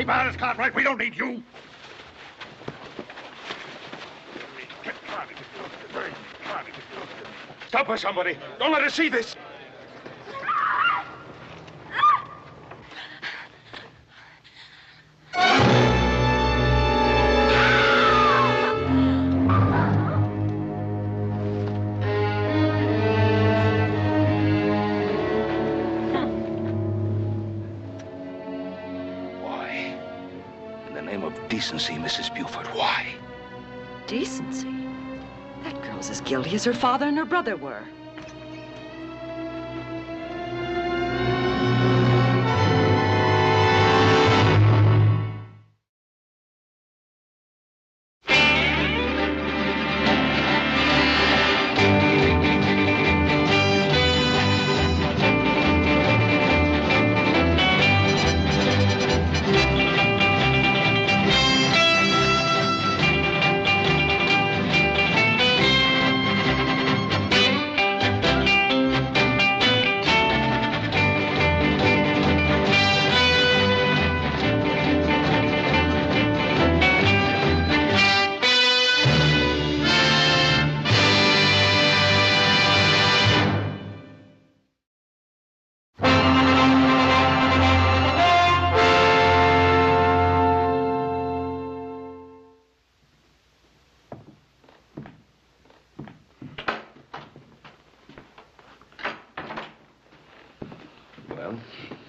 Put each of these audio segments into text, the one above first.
Keep out of this cart, right? We don't need you. Stop her, somebody. Don't let her see this. Decency, Mrs. Buford. Why? Decency? That girl's as guilty as her father and her brother were.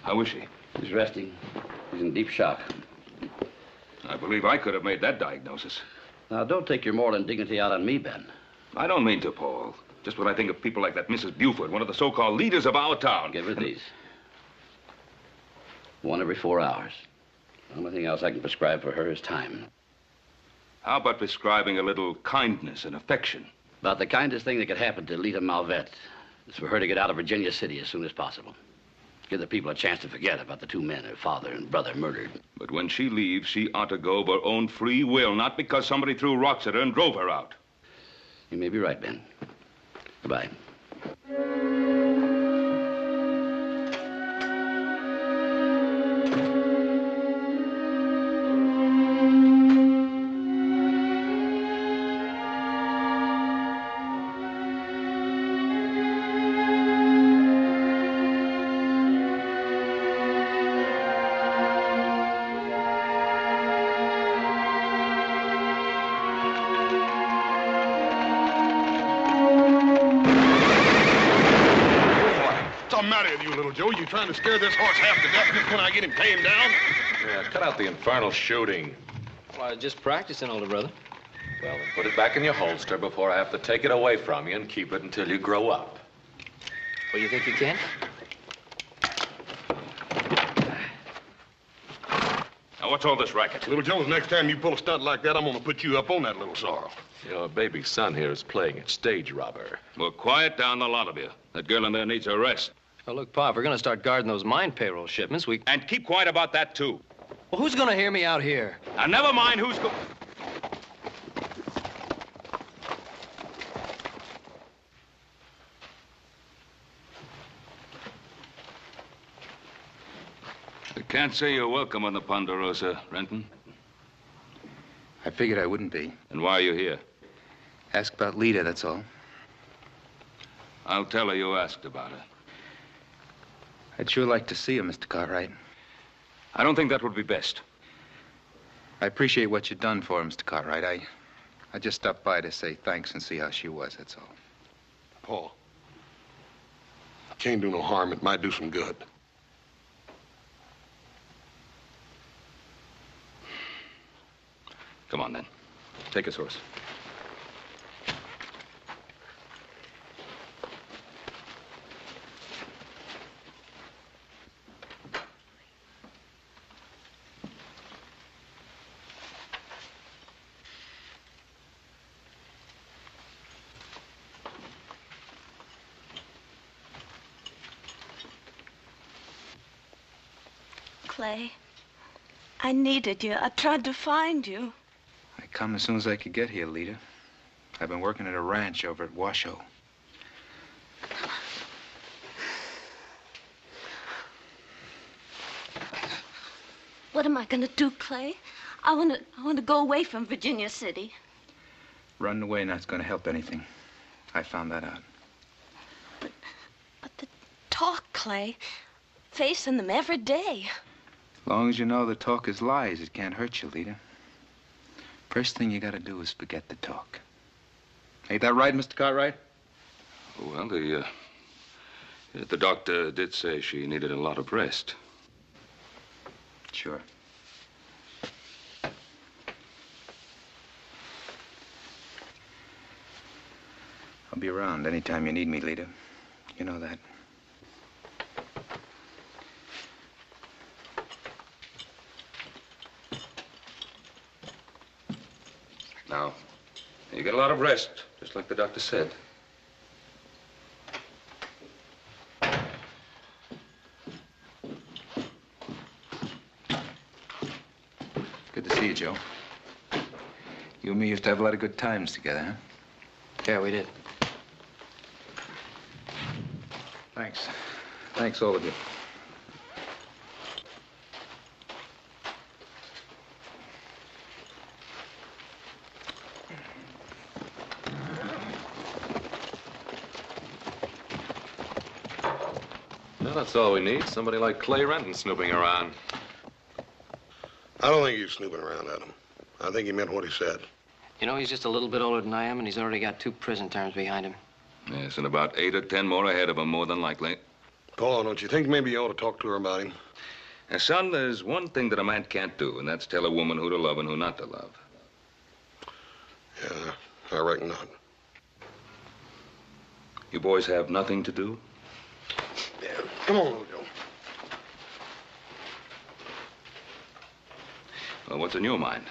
How is she? He's resting. He's in deep shock. I believe I could have made that diagnosis. Now, don't take your moral indignity out on me, Ben. I don't mean to, Paul. Just when I think of people like that Mrs. Buford, one of the so-called leaders of our town. Give her these. One every 4 hours. The only thing else I can prescribe for her is time. How about prescribing a little kindness and affection? About the kindest thing that could happen to Lita Malvet is for her to get out of Virginia City as soon as possible. Give the people a chance to forget about the 2 men, her father and brother, murdered. But when she leaves, she ought to go of her own free will, not because somebody threw rocks at her and drove her out. You may be right, Ben. Goodbye. You trying to scare this horse half to death just when I get him tamed down? Yeah, cut out the infernal shooting. Well, I was just practicing, older brother. Well, then put it back in your holster before I have to take it away from you and keep it until you grow up. Well, you think you can? Now, what's all this racket? Little Jones, next time you pull a stunt like that, I'm gonna put you up on that little sorrel. Your baby son here is playing at stage robber. Well, quiet down, the lot of you. That girl in there needs a rest. Oh, look, Pa, if we're going to start guarding those mine payroll shipments, we... And keep quiet about that, too. Well, who's going to hear me out here? Now, never mind who's I can't say you're welcome on the Ponderosa, Renton. I figured I wouldn't be. And why are you here? Ask about Lita, that's all. I'll tell her you asked about her. I'd sure like to see her, Mr. Cartwright. I don't think that would be best. I appreciate what you've done for her, Mr. Cartwright. I just stopped by to say thanks and see how she was, that's all. Paul, can't do no harm. It might do some good. Come on, then. Take his horse. Clay, I needed you. I tried to find you. I come as soon as I could get here, Lita. I've been working at a ranch over at Washoe. What am I going to do, Clay? I want to go away from Virginia City. Running away not's going to help anything. I found that out. But the talk, Clay. Facing them every day. As long as you know the talk is lies, it can't hurt you, Lita. First thing you got to do is forget the talk. Ain't that right, Mr. Cartwright? Well, the doctor did say she needed a lot of rest. Sure. I'll be around anytime you need me, Lita. You know that. Now, you get a lot of rest, just like the doctor said. Good to see you, Joe. You and me used to have a lot of good times together, huh? Yeah, we did. Thanks. Thanks, all of you. Well, that's all we need. Somebody like Clay Renton snooping around. I don't think he's snooping around, Adam. I think he meant what he said. You know, he's just a little bit older than I am, and he's already got 2 prison terms behind him. Yes, and about 8 or 10 more ahead of him, more than likely. Paul, don't you think maybe you ought to talk to her about him? Now, son, there's one thing that a man can't do, and that's tell a woman who to love and who not to love. Yeah, I reckon not. You boys have nothing to do? Yeah, come on, little Joe. Well, what's in your mind?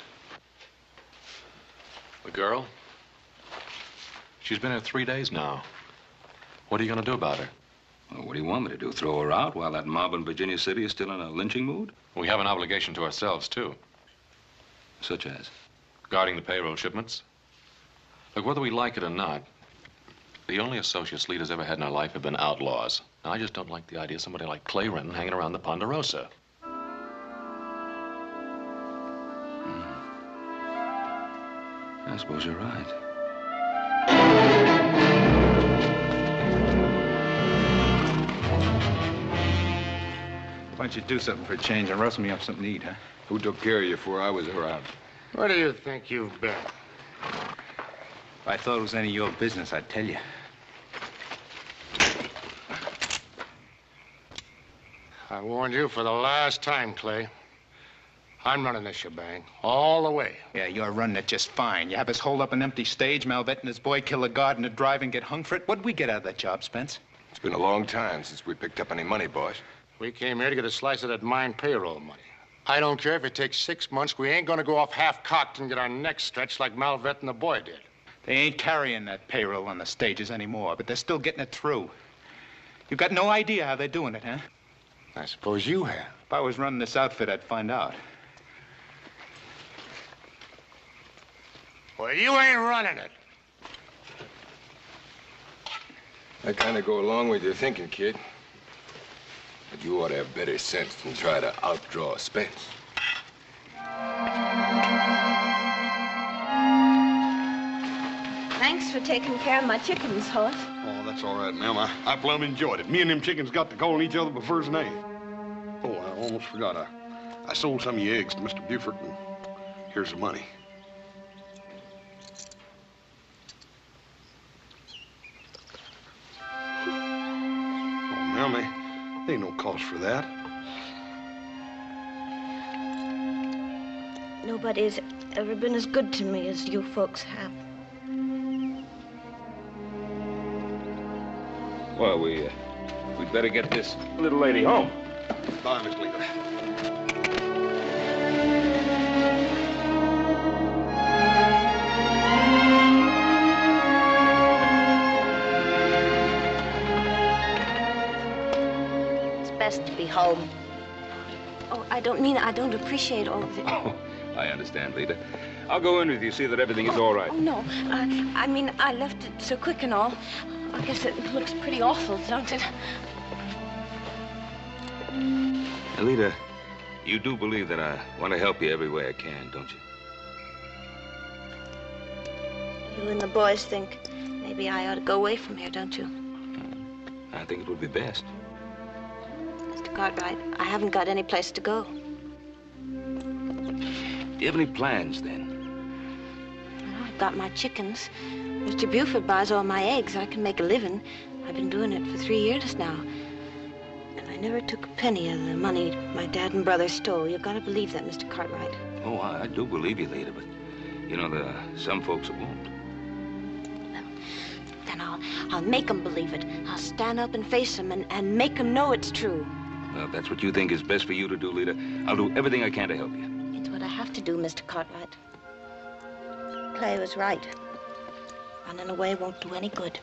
The girl? She's been here 3 days now. What are you going to do about her? Well, what do you want me to do? Throw her out while that mob in Virginia City is still in a lynching mood? We have an obligation to ourselves, too. Such as? Guarding the payroll shipments. Look, whether we like it or not, the only associates Lita's ever had in her life have been outlaws. And I just don't like the idea of somebody like Clay Renton hanging around the Ponderosa. I suppose you're right. Why don't you do something for a change and rustle me up something to eat, huh? Who took care of you before I was around? Where do you think you've been? If I thought it was any of your business, I'd tell you. I warned you for the last time, Clay. I'm running this shebang all the way. Yeah, you're running it just fine. You have us hold up an empty stage, Malvet and his boy kill a guard in a drive and get hung for it. What'd we get out of that job, Spence? It's been a long time since we picked up any money, boss. We came here to get a slice of that mine payroll money. I don't care if it takes 6 months. We ain't gonna go off half-cocked and get our necks stretched like Malvet and the boy did. They ain't carrying that payroll on the stages anymore, but they're still getting it through. You've got no idea how they're doing it, huh? I suppose you have. If I was running this outfit, I'd find out. Well, you ain't running it. I kind of go along with your thinking, kid. But you ought to have better sense than try to outdraw Spence. Thanks for taking care of my chickens, Hoss. Oh, that's all right, ma'am. I plumb enjoyed it. Me and them chickens got to calling each other by first name. Oh, I almost forgot. I sold some of your eggs to Mr. Buford, and here's the money. Oh, ma'am, there ain't no cost for that. Nobody's ever been as good to me as you folks have. Well, we'd better get this little lady home. Bye, Miss Lita. It's best to be home. Oh, I don't mean I don't appreciate all of it. Oh, I understand, Lita. I'll go in with you, see that everything is all right. Oh, no. I mean, I left it so quick and all. I guess it looks pretty awful, don't it? Now, Lita, You do believe that I want to help you every way I can, don't you? You and the boys think maybe I ought to go away from here, don't you? I think it would be best. Mr. Cartwright, I haven't got any place to go. Do you have any plans, then? Well, I've got my chickens. Mr. Buford buys all my eggs. I can make a living. I've been doing it for 3 years now. And I never took a penny of the money my dad and brother stole. You've got to believe that, Mr. Cartwright. Oh, I do believe you, Lita, but, you know, there are some folks that won't. Then I'll make them believe it. I'll stand up and face them and make them know it's true. Well, if that's what you think is best for you to do, Lita, I'll do everything I can to help you. It's what I have to do, Mr. Cartwright. Clay was right. Running away won't do any good.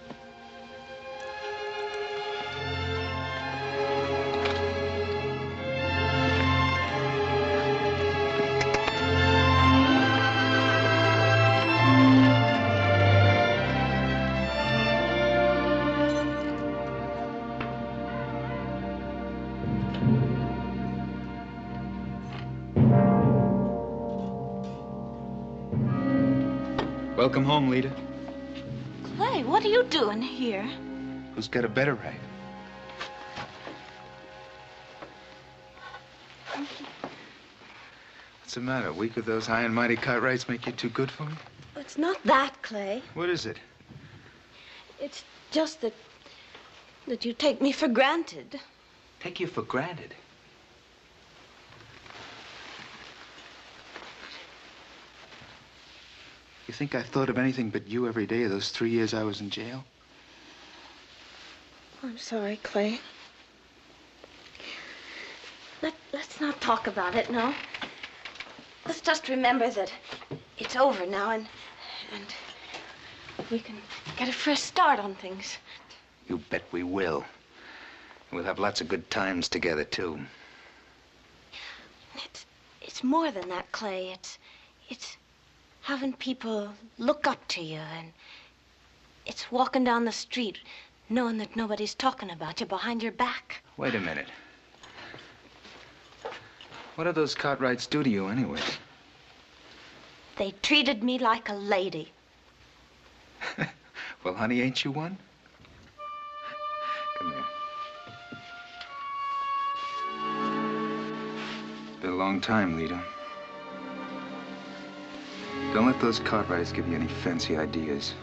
Welcome home, Lita. Clay, what are you doing here? Who's got a better right? What's the matter? Weak of those high and mighty Cartwrights make you too good for me? It's not that, Clay. What is it? It's just that you take me for granted. Take you for granted? You think I thought of anything but you every day of those 3 years I was in jail? I'm sorry, Clay. Let's not talk about it, no. Let's just remember that it's over now and we can get a fresh start on things. You bet we will. We'll have lots of good times together, too. It's more than that, Clay. It's having people look up to you, and it's walking down the street knowing that nobody's talking about you behind your back. Wait a minute. What do those Cartwrights do to you anyway? They treated me like a lady. Well, honey, ain't you one? Come here. It's been a long time, Lita. Don't let those Cartwrights give you any fancy ideas.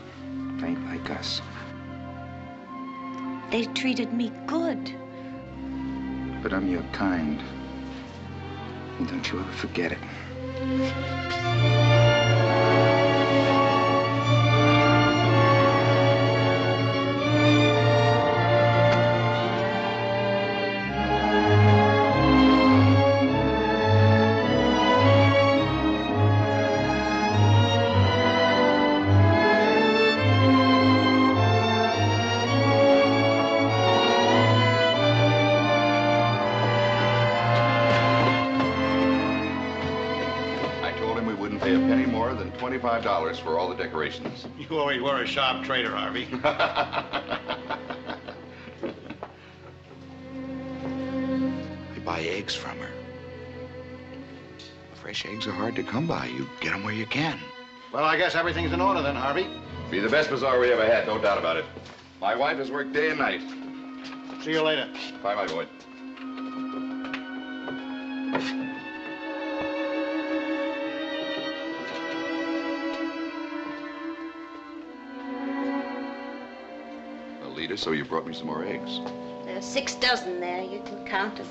They ain't like us. They treated me good. But I'm your kind. And don't you ever forget it. $25 for all the decorations. You always were a sharp trader, Harvey. I buy eggs from her. Fresh eggs are hard to come by. You get them where you can. Well, I guess everything's in order then, Harvey. Be the best bazaar we ever had, no doubt about it. My wife has worked day and night. See you later. Bye, my boy. Lita, so you brought me some more eggs. There's 6 dozen there. You can count them.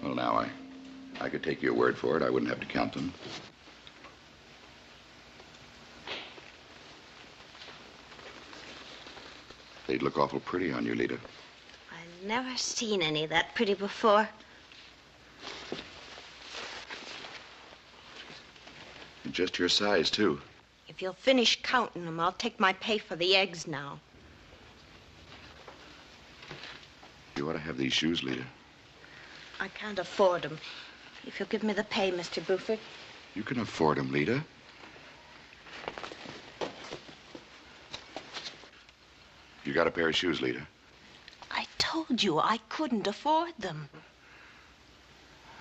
Well, now, I could take your word for it. I wouldn't have to count them. They'd look awful pretty on you, Lita. I've never seen any that pretty before. And just your size, too. If you'll finish counting them, I'll take my pay for the eggs now. You ought to have these shoes, Lita. I can't afford them. If you'll give me the pay, Mr. Buford. You can afford them, Lita. You got a pair of shoes, Lita? I told you I couldn't afford them.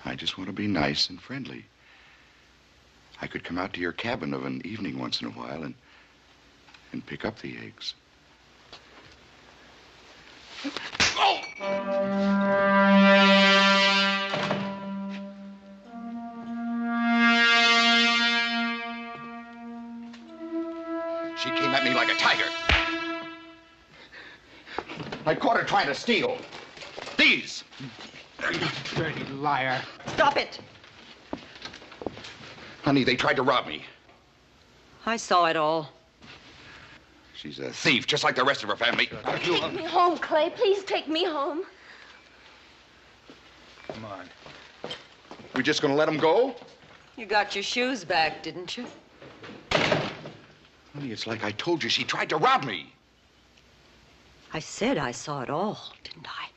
I just want to be nice and friendly. I could come out to your cabin of an evening once in a while and pick up the eggs. Oh! She came at me like a tiger. I caught her trying to steal. These. Dirty liar. Stop it! Honey, they tried to rob me. I saw it all. She's a thief, just like the rest of her family. Take me home, Clay. Please take me home. Come on. We just gonna let them go? You got your shoes back, didn't you? Honey, it's like I told you. She tried to rob me. I said I saw it all, didn't I?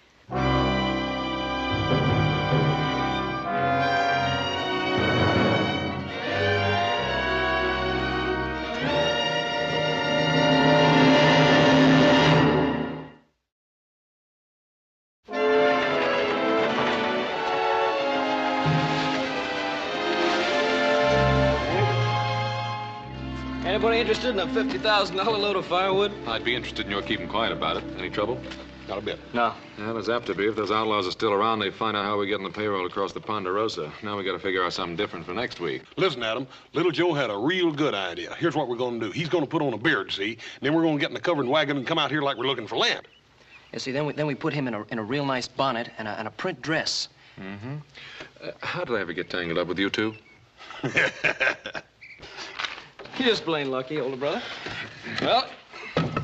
Anybody interested in a $50,000 load of firewood? I'd be interested in your keeping quiet about it. Any trouble? Not a bit. No. Well, there's apt to be. If those outlaws are still around, they find out how we get on the payroll across the Ponderosa. Now we got to figure out something different for next week. Listen, Adam, Little Joe had a real good idea. Here's what we're going to do. He's going to put on a beard, see? And then we're going to get in the covered wagon and come out here like we're looking for land. You see, then we put him in a real nice bonnet and a print dress. Mm-hmm. How did I ever get tangled up with you two? You're just plain lucky, older brother. Well,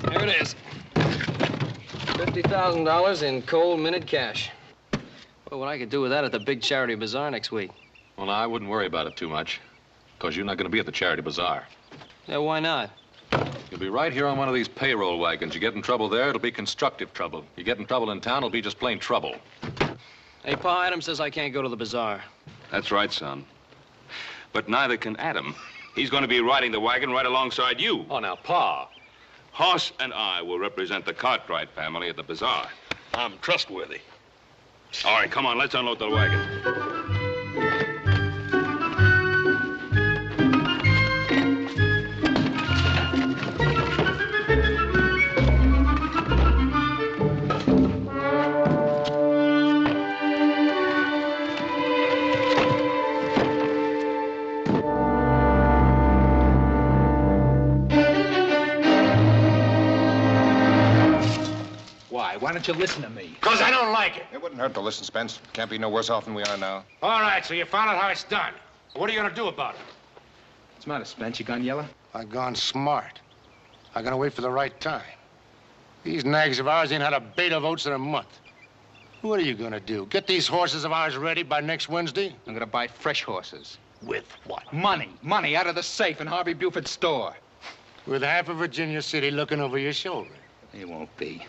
here it is. $50,000 in cold minute cash. Well, what I could do with that at the big charity bazaar next week. Well, I wouldn't worry about it too much, because you're not going to be at the charity bazaar. Yeah, why not? You'll be right here on one of these payroll wagons. You get in trouble there, it'll be constructive trouble. You get in trouble in town, it'll be just plain trouble. Hey, Pa, Adam says I can't go to the bazaar. That's right, son. But neither can Adam. He's going to be riding the wagon right alongside you. Oh, now, Pa. Hoss and I will represent the Cartwright family at the bazaar. I'm trustworthy. All right, come on, let's unload the wagon. Why don't you listen to me? Because I don't like it. It wouldn't hurt to listen, Spence. Can't be no worse off than we are now. All right, so you found out how it's done. What are you going to do about it? What's the matter, Spence? You gone yellow? I've gone smart. I'm going to wait for the right time. These nags of ours ain't had a bait of oats in a month. What are you going to do? Get these horses of ours ready by next Wednesday? I'm going to buy fresh horses. With what? Money. Money out of the safe in Harvey Buford's store. With half of Virginia City looking over your shoulder. It won't be.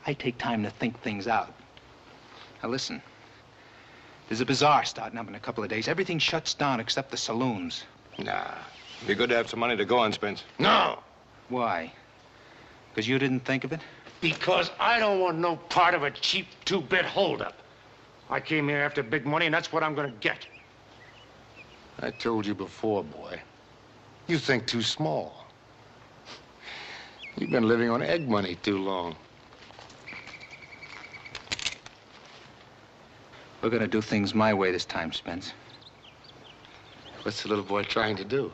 I take time to think things out. Now, listen. There's a bazaar starting up in a couple of days. Everything shuts down except the saloons. Nah. Be good to have some money to go on, Spence. No! Why? Because you didn't think of it? Because I don't want no part of a cheap two-bit holdup. I came here after big money, and that's what I'm gonna get. I told you before, boy. You think too small. You've been living on egg money too long. We're gonna do things my way this time, Spence. What's the little boy trying to do?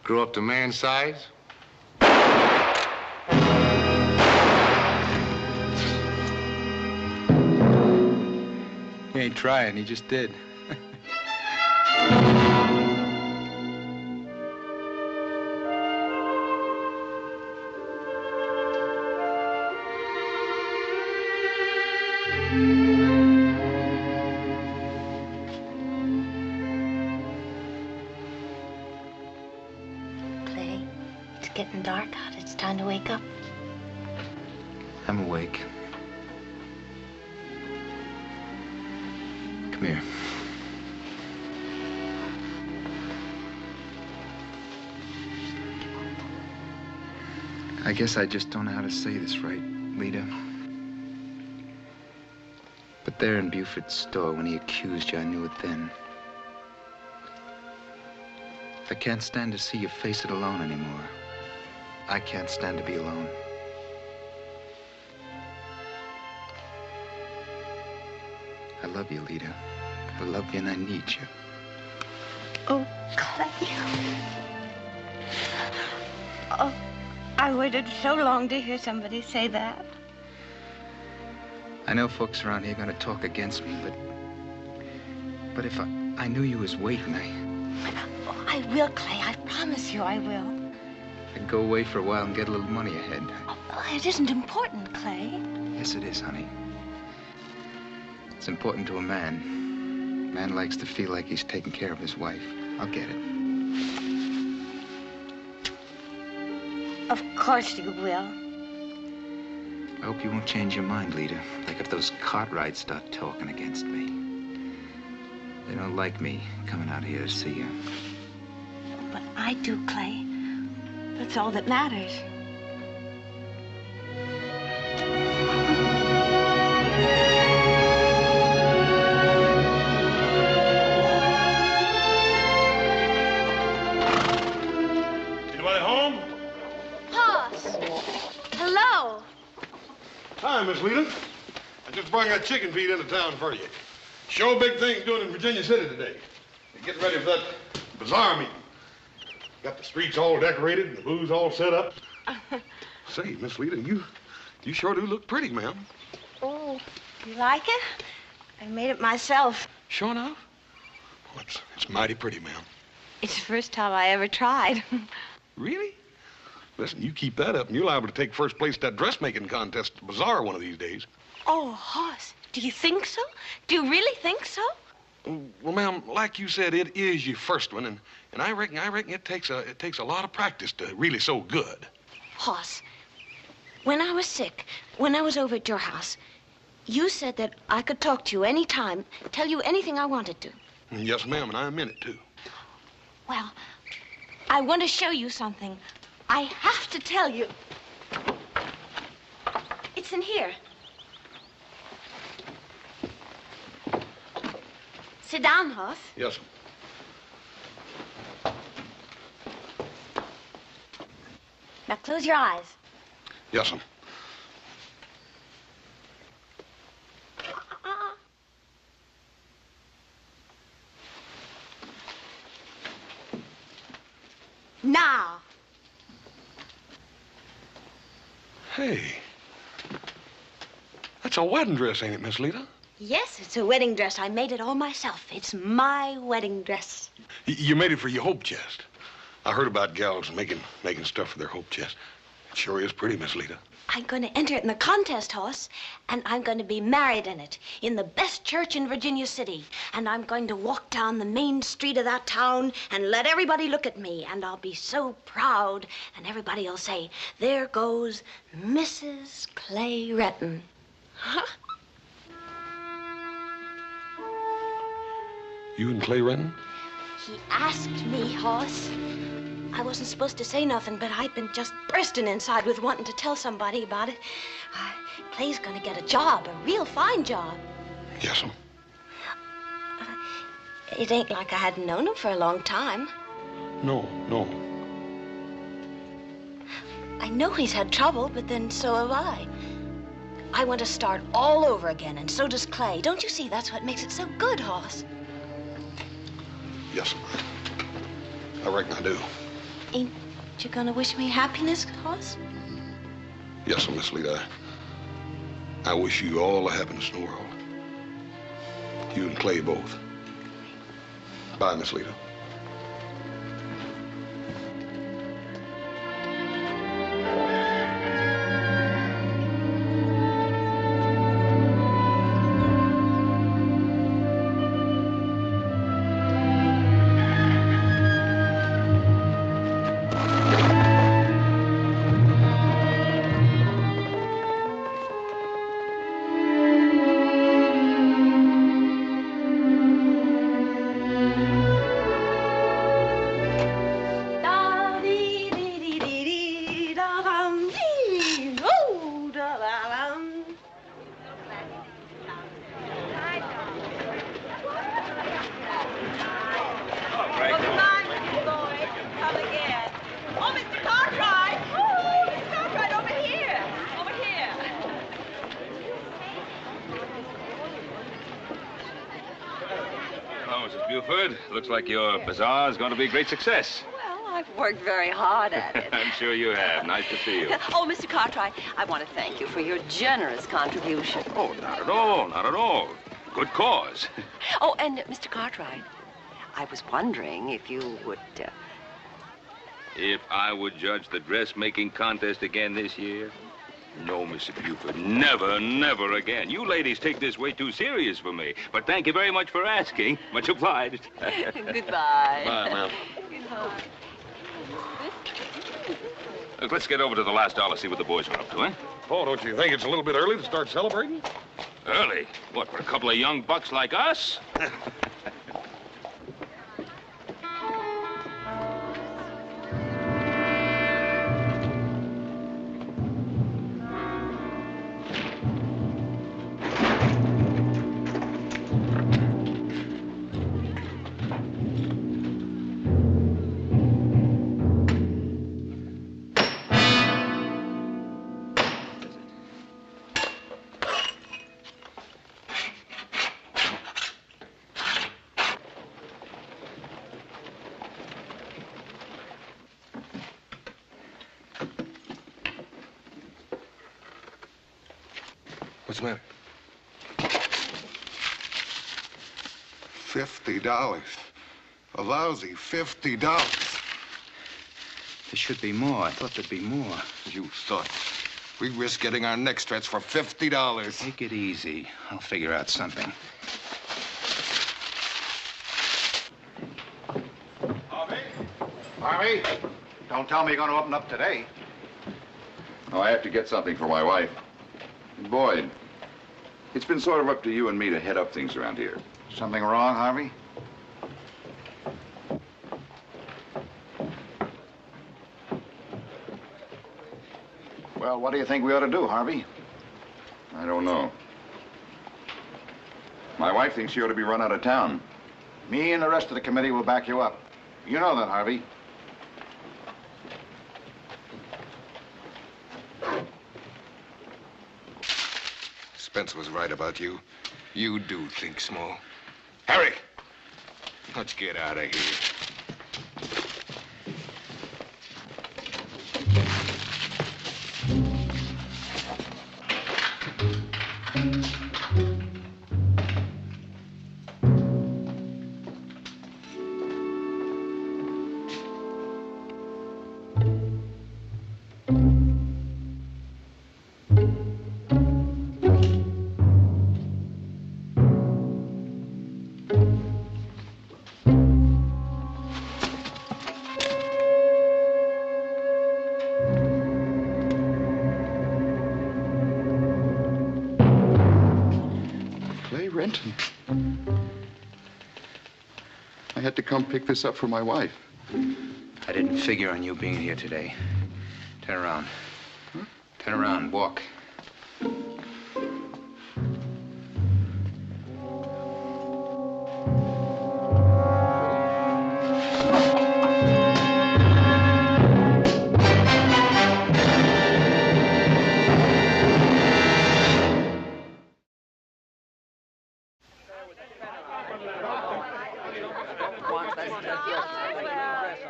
Grow up to man size? He ain't trying, he just did. Clay, it's getting dark out. It's time to wake up. I'm awake. Come here. I guess I just don't know how to say this right, Lita. But there in Buford's store, when he accused you, I knew it then. I can't stand to see you face it alone anymore. I can't stand to be alone. I love you, Lita. I love you and I need you. Oh, Clay. Oh, I waited so long to hear somebody say that. I know folks around here are going to talk against me, but if I knew you was waiting, Oh, I will, Clay. I promise you I will. I'd go away for a while and get a little money ahead. Oh, it isn't important, Clay. Yes, it is, honey. It's important to a man. A man likes to feel like he's taking care of his wife. I'll get it. Of course you will. I hope you won't change your mind, Lita. Like if those Cartwrights start talking against me. They don't like me coming out here to see you. But I do, Clay. That's all that matters. Anybody home? Hoss! Hello! Hi, Miss Lita. I just brought that chicken feed into town for you. Show big things doing in Virginia City today. They're getting ready for that bazaar meeting. Got the streets all decorated and the booze all set up. Say, Miss Lita, you sure do look pretty, ma'am. Oh, you like it? I made it myself. Sure enough? Well, it's mighty pretty, ma'am. It's the first time I ever tried. Really? Listen, you keep that up and you're liable to take first place at that dressmaking contest at the bazaar one of these days. Oh, Hoss, do you think so? Do you really think so? Well, ma'am, like you said, it is your first one, and I reckon it takes a lot of practice to really so good. Hoss, when I was sick, when I was over at your house, you said that I could talk to you any time, tell you anything I wanted to. Yes, ma'am, and I meant it, too. Well, I want to show you something. I have to tell you. It's in here. Sit down, Hoss. Yes, ma'am. Now close your eyes. Yes, ma'am. Now. Hey. That's a wedding dress, ain't it, Miss Lita? Yes, it's a wedding dress. I made it all myself. It's my wedding dress. You made it for your hope chest. I heard about gals making stuff for their hope chest. It sure is pretty, Miss Lita. I'm going to enter it in the contest, Hoss, and I'm going to be married in it, in the best church in Virginia City. And I'm going to walk down the main street of that town and let everybody look at me. And I'll be so proud, and everybody will say, there goes Mrs. Clay Retton. Huh? You and Clay Renton? He asked me, Hoss. I wasn't supposed to say nothing, but I've been just bursting inside with wanting to tell somebody about it. Clay's gonna get a job, a real fine job. Yes, ma'am. It ain't like I hadn't known him for a long time. No. I know he's had trouble, but then so have I. I want to start all over again, and so does Clay. Don't you see? That's what makes it so good, Hoss. Yes, ma'am. I reckon I do. Ain't you gonna wish me happiness, Hoss? Yes, sir, Miss Lita. I wish you all the happiness in the world. You and Clay both. Bye, Miss Lita. Well, Mrs. Buford, looks like your bazaar is going to be a great success. Well, I've worked very hard at it. I'm sure you have. Nice to see you. Oh, Mr. Cartwright, I want to thank you for your generous contribution. Oh, not at all, not at all. Good cause. Oh, and Mr. Cartwright, I was wondering if you would... If I would judge the dressmaking contest again this year? No, Mr. Buford, never, never again. You ladies take this way too serious for me. But thank you very much for asking. Much obliged. Goodbye. Bye, ma'am. Goodbye. Look, let's get over to the last dollar, see what the boys are up to, eh? Paul, don't you think it's a little bit early to start celebrating? Early? What, for a couple of young bucks like us? What's the matter? $50. A lousy $50. There should be more. I thought there'd be more. You thought. We risk getting our necks stretched for $50. Take it easy. I'll figure out something. Harvey, don't tell me you're going to open up today. Oh, I have to get something for my wife. Boyd, it's been sort of up to you and me to head up things around here. Something wrong, Harvey? Well, what do you think we ought to do, Harvey? I don't know. My wife thinks she ought to be run out of town. Me and the rest of the committee will back you up. You know that, Harvey. Spence was right about you. You do think small. Harry, let's get out of here. I had to come pick this up for my wife. I didn't figure on you being here today. Turn around. Huh? Turn around, walk.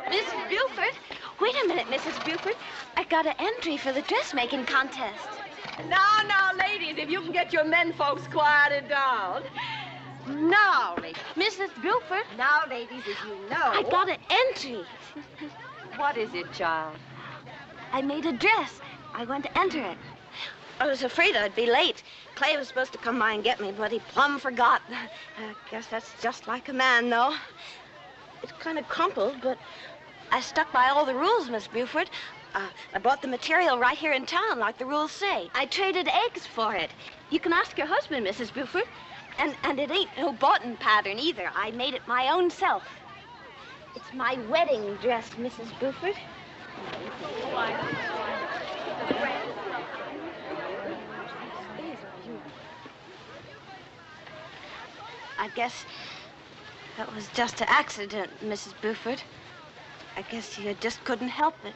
Mrs. Buford? Wait a minute, Mrs. Buford. I got an entry for the dressmaking contest. Now, ladies, if you can get your men folks quieted down. Now, ladies. Mrs. Buford? Now, ladies, as you know. I got an entry. What is it, child? I made a dress. I want to enter it. I was afraid I'd be late. Clay was supposed to come by and get me, but he plumb forgot. I guess that's just like a man, though. It's kind of crumpled, but I stuck by all the rules, Miss Buford. I bought the material right here in town, like the rules say. I traded eggs for it. You can ask your husband, Mrs. Buford. And it ain't no boughten pattern, either. I made it my own self. It's my wedding dress, Mrs. Buford. I guess that was just an accident, Mrs. Buford. I guess you just couldn't help it.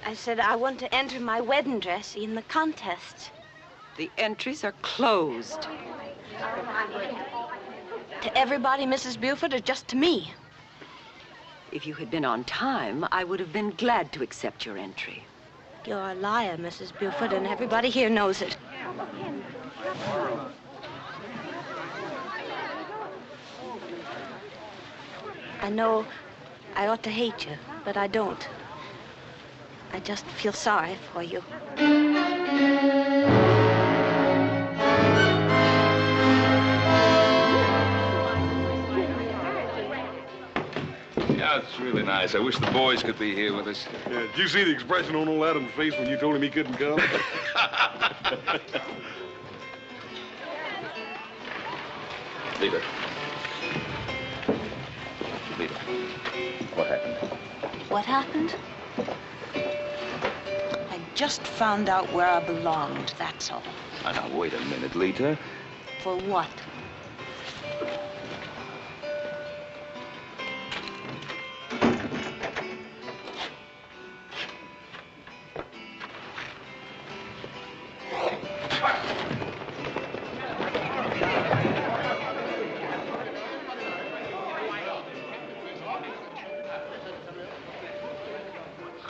I said I want to enter my wedding dress in the contest. The entries are closed. To everybody, Mrs. Buford, or just to me? If you had been on time, I would have been glad to accept your entry. You're a liar, Mrs. Buford, and everybody here knows it. I know I ought to hate you, but I don't. I just feel sorry for you. Yeah, it's really nice. I wish the boys could be here with us. Yeah, did you see the expression on old Adam's face when you told him he couldn't come? Leader. Leader. What happened? What happened? I just found out where I belonged, that's all. Now, wait a minute, Lita. For what?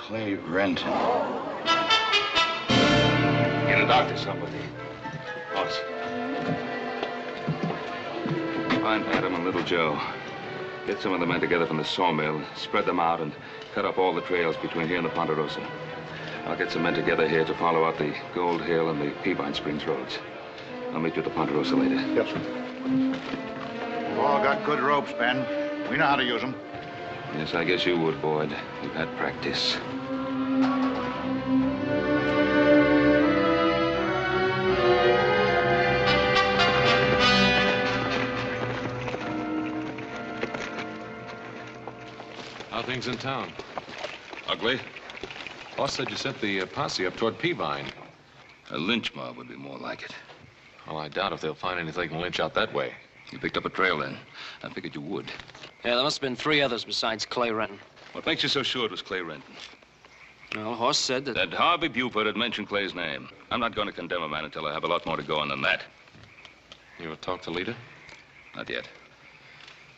Clay Renton. Get a doctor, somebody. Boss. Find Adam and Little Joe. Get some of the men together from the sawmill, spread them out, and cut up all the trails between here and the Ponderosa. I'll get some men together here to follow out the Gold Hill and the Peabine Springs roads. I'll meet you at the Ponderosa later. Yes, sir. We've all got good ropes, Ben. We know how to use them. Yes, I guess you would, Boyd. You've had practice. How are things in town? Ugly? Boss said you sent the posse up toward Peabine. A lynch mob would be more like it. Well, I doubt if they'll find anything they can lynch out that way. You picked up a trail then. I figured you would. Yeah, there must have been 3 others besides Clay Renton. What makes you so sure it was Clay Renton? Well, Hoss said that... That Harvey Buford had mentioned Clay's name. I'm not going to condemn a man until I have a lot more to go on than that. You ever talked to Lita? Not yet.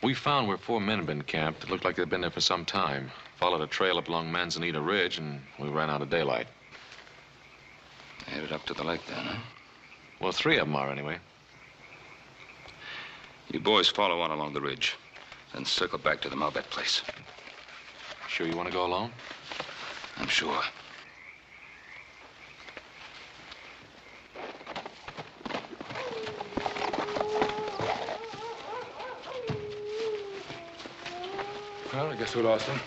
We found where 4 men had been camped. It looked like they'd been there for some time. Followed a trail up along Manzanita Ridge, and we ran out of daylight. Headed up to the lake then, huh? Well, 3 of them are, anyway. You boys follow on along the ridge, then circle back to the Malbet place. Sure you want to go alone? I'm sure. Well, I guess we lost him.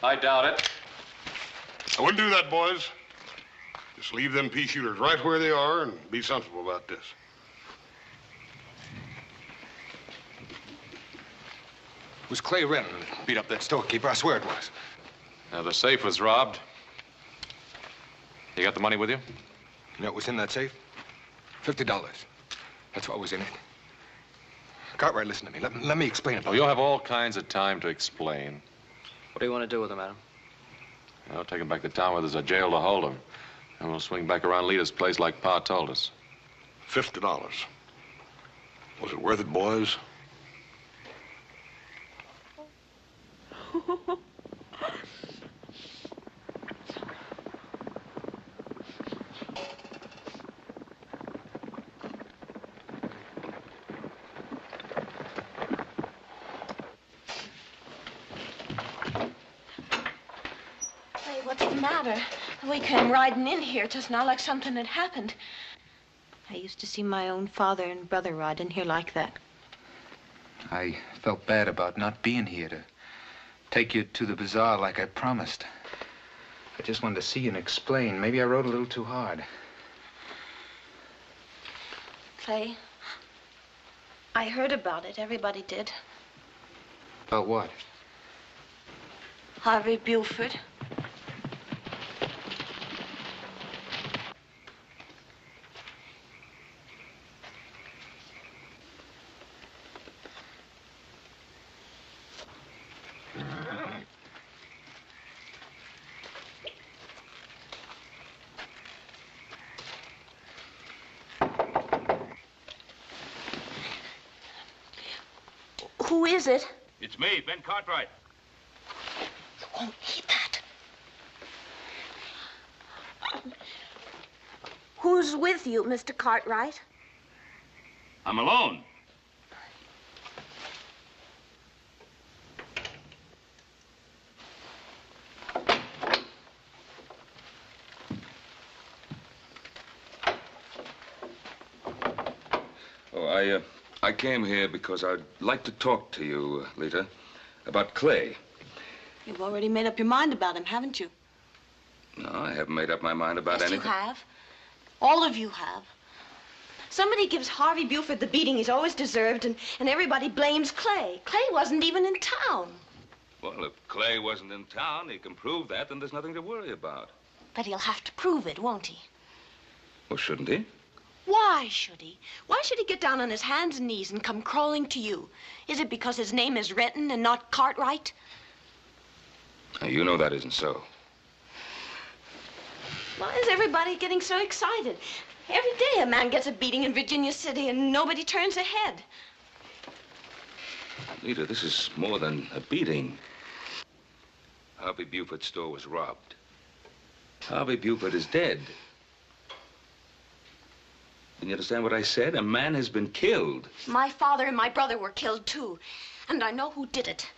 I doubt it. I wouldn't do that, boys. Just leave them pea shooters right where they are and be sensible about this. It was Clay Renton that beat up that storekeeper. I swear it was. Now, the safe was robbed. You got the money with you? You know what was in that safe? $50. That's what was in it. Cartwright, listen to me. Let me explain it. Oh, you'll have all kinds of time to explain. What do you want to do with him, Adam? I'll take him back to town where there's a jail to hold him. And we'll swing back around Lita's place like Pa told us. $50. Was it worth it, boys? What's the matter? We came riding in here just now like something had happened. I used to see my own father and brother ride in here like that. I felt bad about not being here to take you to the bazaar like I promised. I just wanted to see you and explain. Maybe I rode a little too hard. Clay, I heard about it. Everybody did. About what? Harvey Buford. Who is it? It's me, Ben Cartwright. You won't eat that. Who's with you, Mr. Cartwright? I'm alone. Oh, I came here because I'd like to talk to you, Lita, about Clay. You've already made up your mind about him, haven't you? No, I haven't made up my mind about Yes, anything. you have. All of you have. Somebody gives Harvey Buford the beating he's always deserved, and everybody blames Clay. Clay wasn't even in town. Well, if Clay wasn't in town, he can prove that, then there's nothing to worry about. But he'll have to prove it, won't he? Well, shouldn't he? Why should he? Why should he get down on his hands and knees and come crawling to you? Is it because his name is Renton and not Cartwright? Now, you know that isn't so. Why is everybody getting so excited? Every day a man gets a beating in Virginia City and nobody turns a head. Lita, this is more than a beating. Harvey Buford's store was robbed. Harvey Buford is dead. Can you understand what I said? A man has been killed. My father and my brother were killed, too. And I know who did it.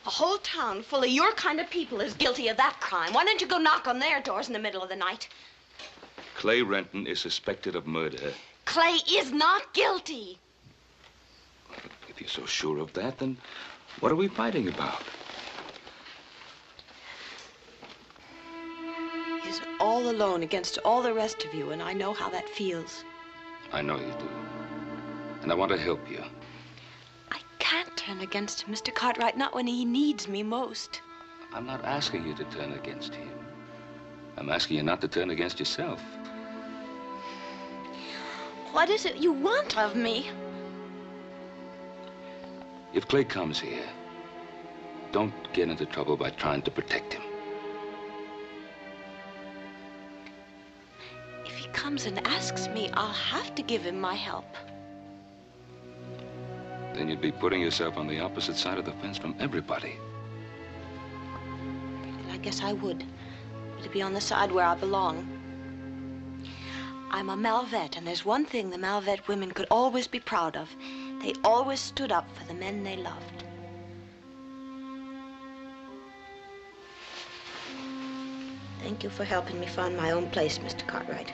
A whole town full of your kind of people is guilty of that crime. Why don't you go knock on their doors in the middle of the night? Clay Renton is suspected of murder. Clay is not guilty. If you're so sure of that, then what are we fighting about? He's all alone against all the rest of you, and I know how that feels. I know you do. And I want to help you. I can't turn against him, Mr. Cartwright, not when he needs me most. I'm not asking you to turn against him. I'm asking you not to turn against yourself. What is it you want of me? If Clay comes here, don't get into trouble by trying to protect him. If he comes and asks me, I'll have to give him my help. Then you'd be putting yourself on the opposite side of the fence from everybody. I guess I would. But to be on the side where I belong. I'm a Malvette, and there's one thing the Malvette women could always be proud of. They always stood up for the men they loved. Thank you for helping me find my own place, Mr. Cartwright.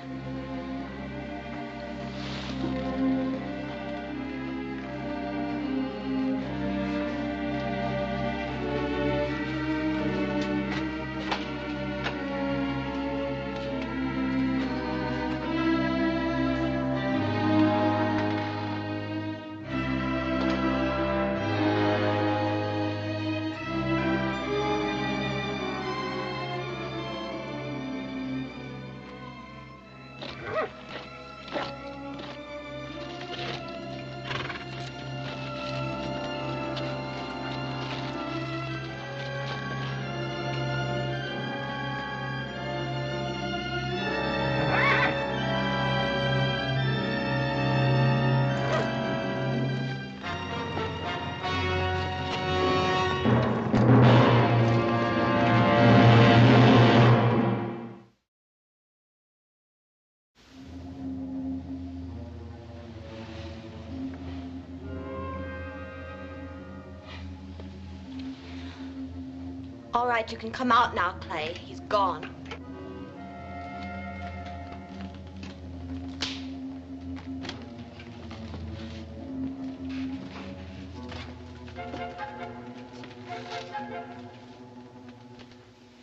All right, you can come out now, Clay. He's gone.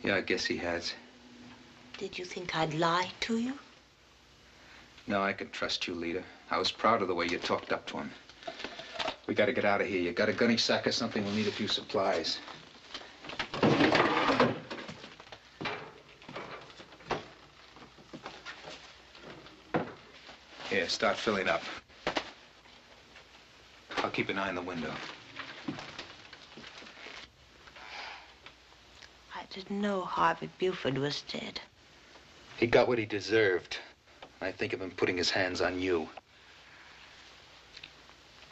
Yeah, I guess he has. Did you think I'd lie to you? No, I can trust you, Lita. I was proud of the way you talked up to him. We gotta get out of here. You got a gunny sack or something? We'll need a few supplies. Here, start filling up. I'll keep an eye on the window. I didn't know Harvey Buford was dead. He got what he deserved. I think of him putting his hands on you.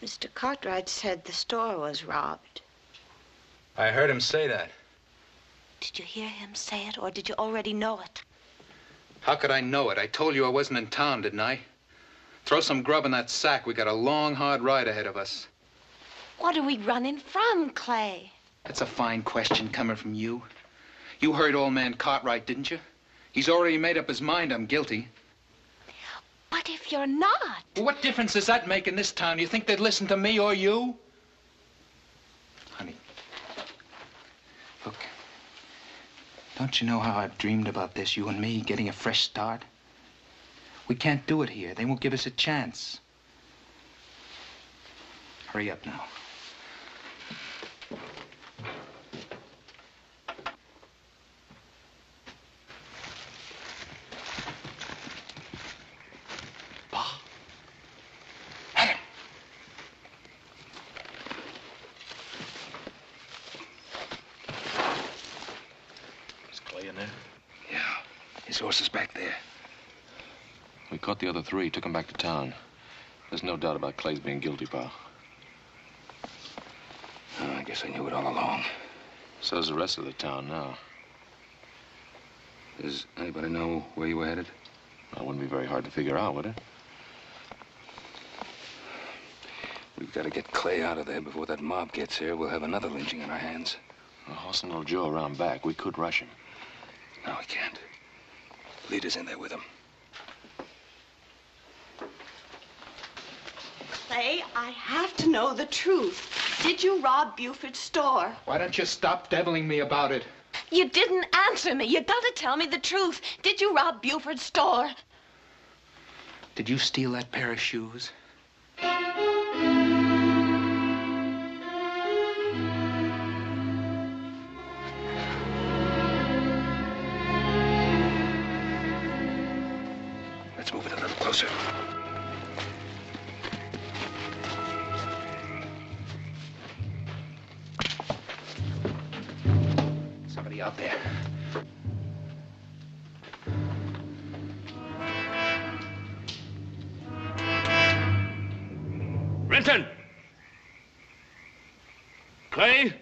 Mr. Cartwright said the store was robbed. I heard him say that. Did you hear him say it, or did you already know it? How could I know it? I told you I wasn't in town, didn't I? Throw some grub in that sack. We got a long, hard ride ahead of us. What are we running from, Clay? That's a fine question coming from you. You heard old man Cartwright, didn't you? He's already made up his mind I'm guilty. But if you're not... Well, what difference does that make in this town? You think they'd listen to me or you? Honey, look. Don't you know how I've dreamed about this, you and me, getting a fresh start? We can't do it here. They won't give us a chance. Hurry up now. His horse is back there. We caught the other three, took them back to town. There's no doubt about Clay's being guilty, pal. Oh, I guess I knew it all along. So's the rest of the town now. Does anybody know where you were headed? Well, it wouldn't be very hard to figure out, would it? We've got to get Clay out of there before that mob gets here. We'll have another lynching on our hands. Well, horsing little Joe around back. We could rush him. No, we can't. Leader's in there with him. Clay, I have to know the truth. Did you rob Buford's store? Why don't you stop deviling me about it? You didn't answer me. You gotta tell me the truth. Did you rob Buford's store? Did you steal that pair of shoes? Let's move it a little closer. Somebody out there. Renton! Clay,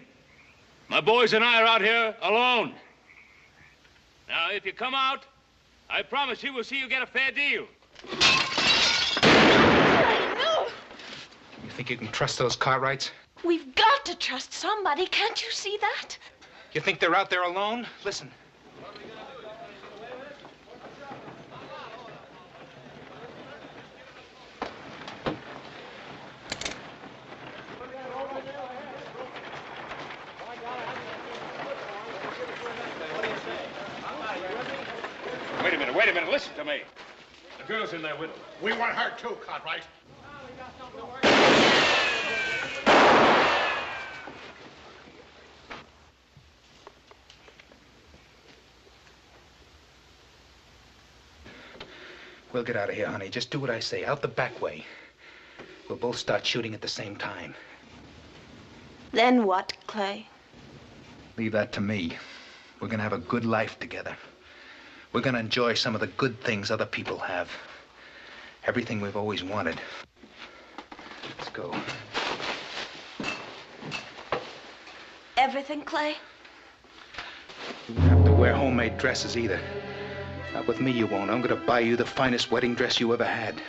my boys and I are out here alone. Now, if you come out, I promise you we'll see you get a fair deal. No! You think you can trust those Cartwrights? We've got to trust somebody. Can't you see that? You think they're out there alone? Listen. Wait a minute, listen to me. The girl's in there with him. We want her too, Cartwright. We'll get out of here, honey. Just do what I say. Out the back way. We'll both start shooting at the same time. Then what, Clay? Leave that to me. We're gonna have a good life together. We're gonna enjoy some of the good things other people have. Everything we've always wanted. Let's go. Everything, Clay? You won't have to wear homemade dresses either. Not with me, you won't. I'm gonna buy you the finest wedding dress you ever had.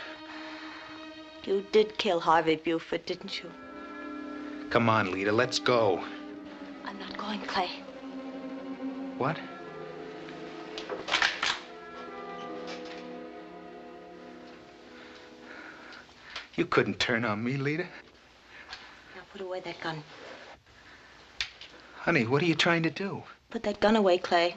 You did kill Harvey Buford, didn't you? Come on, Lita, let's go. I'm not going, Clay. What? You couldn't turn on me, Lita. Now put away that gun. Honey, what are you trying to do? Put that gun away, Clay.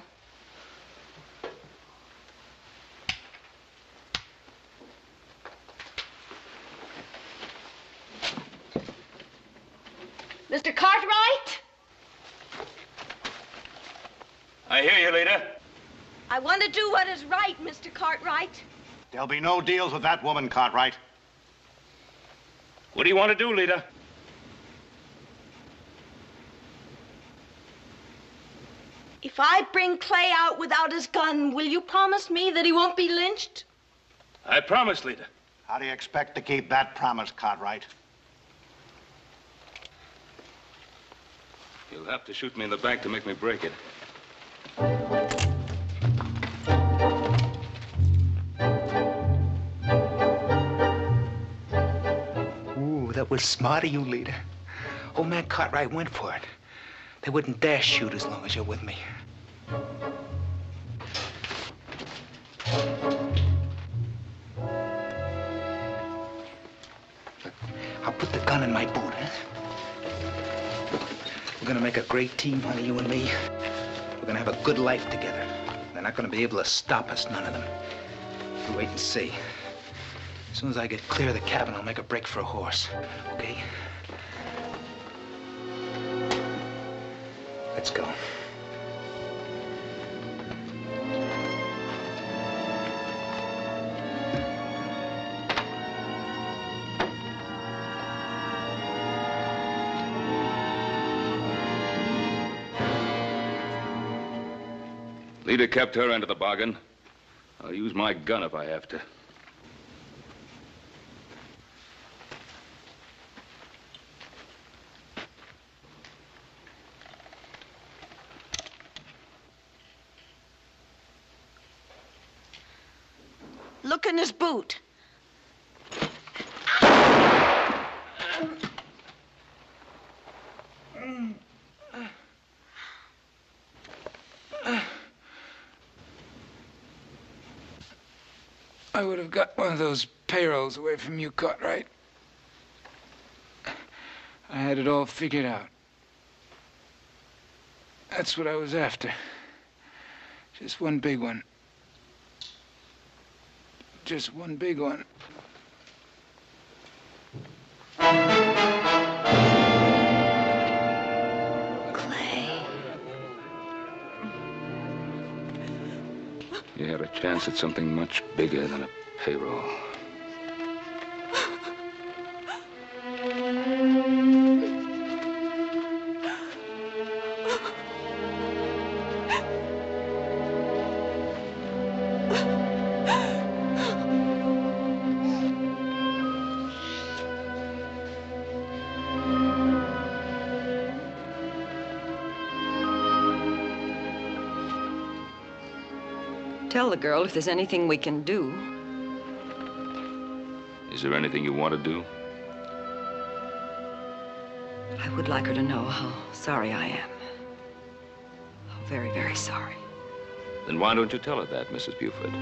Mr. Cartwright? I hear you, Lita. I want to do what is right, Mr. Cartwright. There'll be no deals with that woman, Cartwright. What do you want to do, Lita? If I bring Clay out without his gun, will you promise me that he won't be lynched? I promise, Lita. How do you expect to keep that promise, Cartwright? You'll have to shoot me in the back to make me break it. Ooh, that was smart of you, leader. Old man Cartwright went for it. They wouldn't dare shoot as long as you're with me. Look, I'll put the gun in my boot, huh? We're gonna make a great team, honey, you and me. We're gonna have a good life together. They're not gonna be able to stop us, none of them. You wait and see. As soon as I get clear of the cabin, I'll make a break for a horse, okay? Let's go. Leader kept her end of the bargain. I'll use my gun if I have to. Look in his boot. I would have got one of those payrolls away from you, Cartwright. I had it all figured out. That's what I was after. Just one big one. Just one big one. Clay. You had a chance at something much bigger than a payroll. Tell the girl if there's anything we can do. Is there anything you want to do? I would like her to know how sorry I am. How very, very sorry. Then why don't you tell her that, Mrs. Buford?